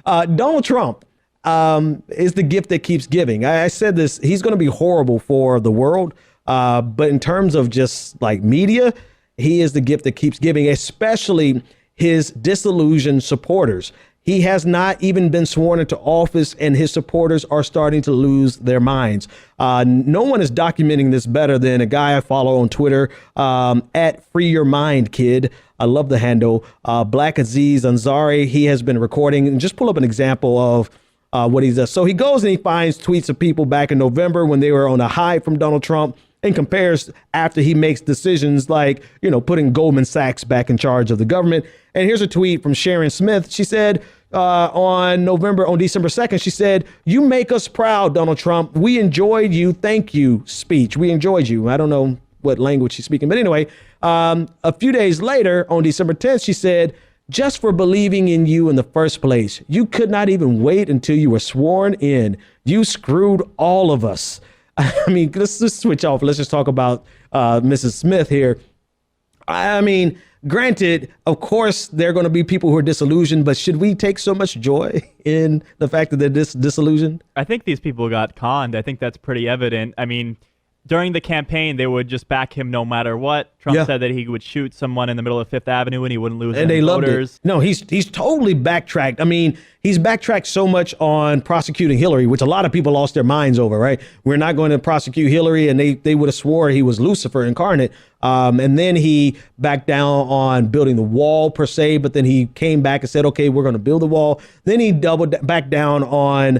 Donald Trump is the gift that keeps giving. I said this, he's going to be horrible for the world. But in terms of just like media, he is the gift that keeps giving, especially his disillusioned supporters. He has not even been sworn into office, and his supporters are starting to lose their minds. No one is documenting this better than a guy I follow on Twitter, at Free Your Mind Kid. I love the handle. Black Aziz Ansari. He has been recording, and just pull up an example of what he does. So he goes and he finds tweets of people back in November when they were on a high from Donald Trump, and compares after he makes decisions like, putting Goldman Sachs back in charge of the government. And here's a tweet from Sharon Smith. She said on December 2nd, she said, "You make us proud, Donald Trump. We enjoyed you. Thank you speech. We enjoyed you." I don't know what language she's speaking. But anyway, a few days later on December 10th, she said, "Just for believing in you in the first place. You could not even wait until you were sworn in. You screwed all of us." I mean, let's just switch off. Let's just talk about Mrs. Smith here. I mean, granted, of course, there are going to be people who are disillusioned, but should we take so much joy in the fact that they're disillusioned? I think these people got conned. I think that's pretty evident. I mean, during the campaign, they would just back him no matter what. Trump said that he would shoot someone in the middle of Fifth Avenue and he wouldn't lose any voters. No, he's totally backtracked. I mean, he's backtracked so much on prosecuting Hillary, which a lot of people lost their minds over, right? We're not going to prosecute Hillary, and they would have swore he was Lucifer incarnate. And then he backed down on building the wall per se, but then he came back and said, okay, we're going to build the wall. Then he doubled back down on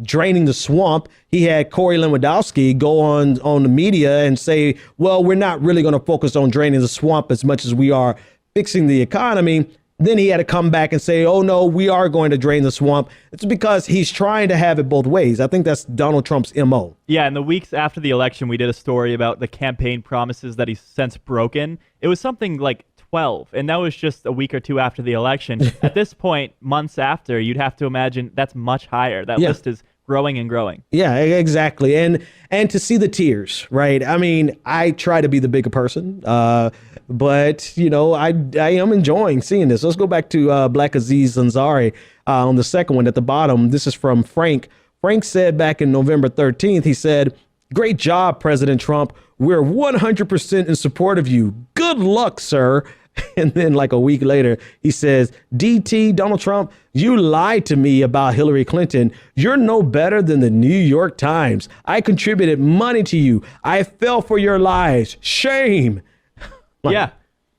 draining the swamp. He had Corey Lewandowski go on the media and say, well, we're not really going to focus on draining the swamp as much as we are fixing the economy. Then he had to come back and say, oh, no, we are going to drain the swamp. It's because he's trying to have it both ways. I think that's Donald Trump's MO. Yeah, in the weeks after the election, we did a story about the campaign promises that he's since broken. It was something like 12, and that was just a week or two after the election. At this point, months after, you'd have to imagine that's much higher. That list is growing and growing. Yeah, exactly. And to see the tears, right? I mean, I try to be the bigger person, but, I am enjoying seeing this. Let's go back to Black Aziz Ansari on the second one at the bottom. This is from Frank. Frank said back in November 13th, he said, "Great job, President Trump. We're 100% in support of you. Good luck, sir." And then like a week later, he says, DT, Donald Trump, you lied to me about Hillary Clinton. You're no better than the New York Times. I contributed money to you. I fell for your lies. Shame.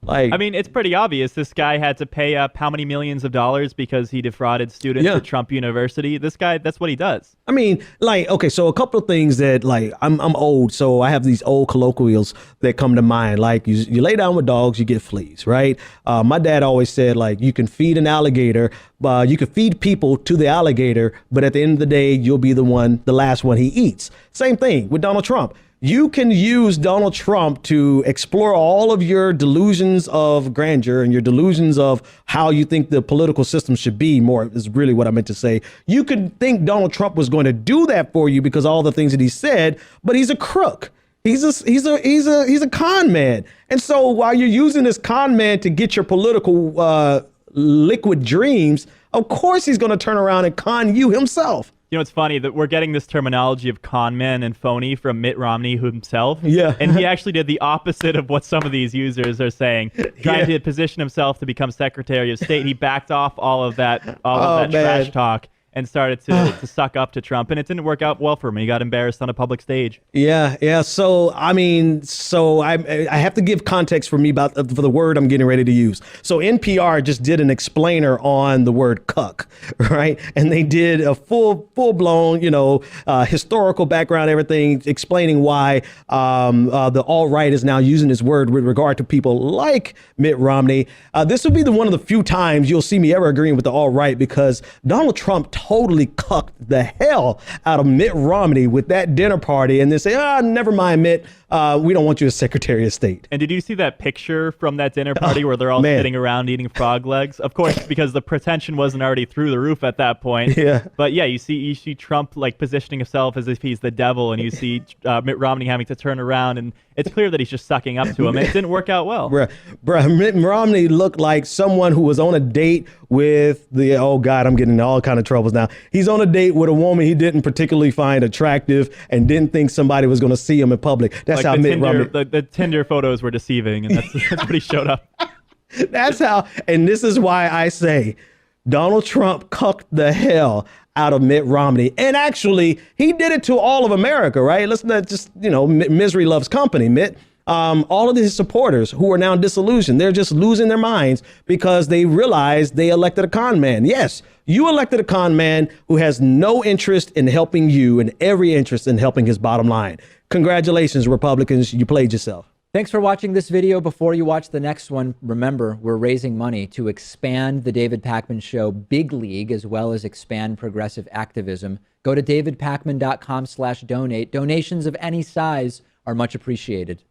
I mean, it's pretty obvious. This guy had to pay up how many millions of dollars because he defrauded students at Trump University. This guy, that's what he does. I mean, okay, so a couple of things that I'm old, so I have these old colloquials that come to mind. Like you lay down with dogs, you get fleas, right? My dad always said, you can feed an alligator, you can feed people to the alligator, but at the end of the day, you'll be the last one he eats. Same thing with Donald Trump. You can use Donald Trump to explore all of your delusions of grandeur and your delusions of how you think the political system should be, more is really what I meant to say. You could think Donald Trump was going to do that for you because of all the things that he said, but he's a crook. He's a con man. And so while you're using this con man to get your political liquid dreams, of course he's going to turn around and con you himself. You know, it's funny that we're getting this terminology of con man and phony from Mitt Romney himself. Yeah. And he actually did the opposite of what some of these users are saying. Trying to position himself to become Secretary of State. He backed off all of that trash talk and started to suck up to Trump. And it didn't work out well for him. He got embarrassed on a public stage. Yeah. So, I have to give context for the word I'm getting ready to use. So NPR just did an explainer on the word cuck, right? And they did a full-blown, historical background, everything, explaining why the alt-right is now using this word with regard to people like Mitt Romney. This would be one of the few times you'll see me ever agreeing with the alt-right, because Donald Trump totally cucked the hell out of Mitt Romney with that dinner party and then say, never mind, Mitt, we don't want you as Secretary of State. And did you see that picture from that dinner party where they're all sitting around eating frog legs? Of course, because the pretension wasn't already through the roof at that point. Yeah. But yeah, you see Trump positioning himself as if he's the devil, and you see Mitt Romney having to turn around It's clear that he's just sucking up to him. It didn't work out well. Bruh, Mitt Romney looked like someone who was on a date with oh God, I'm getting all kind of troubles now. He's on a date with a woman he didn't particularly find attractive and didn't think somebody was going to see him in public. That's Like how Mitt Romney. The Tinder photos were deceiving, and that's what he showed up. That's how, and this is why I say Donald Trump cucked the hell out of Mitt Romney. And actually, he did it to all of America, right? Let's not just, misery loves company, Mitt. All of his supporters who are now disillusioned, they're just losing their minds because they realize they elected a con man. Yes, you elected a con man who has no interest in helping you and every interest in helping his bottom line. Congratulations, Republicans. You played yourself. Thanks for watching this video. Before you watch the next one, remember, we're raising money to expand the David Pakman Show big league, as well as expand progressive activism. Go to davidpakman.com/donate. Donations of any size are much appreciated.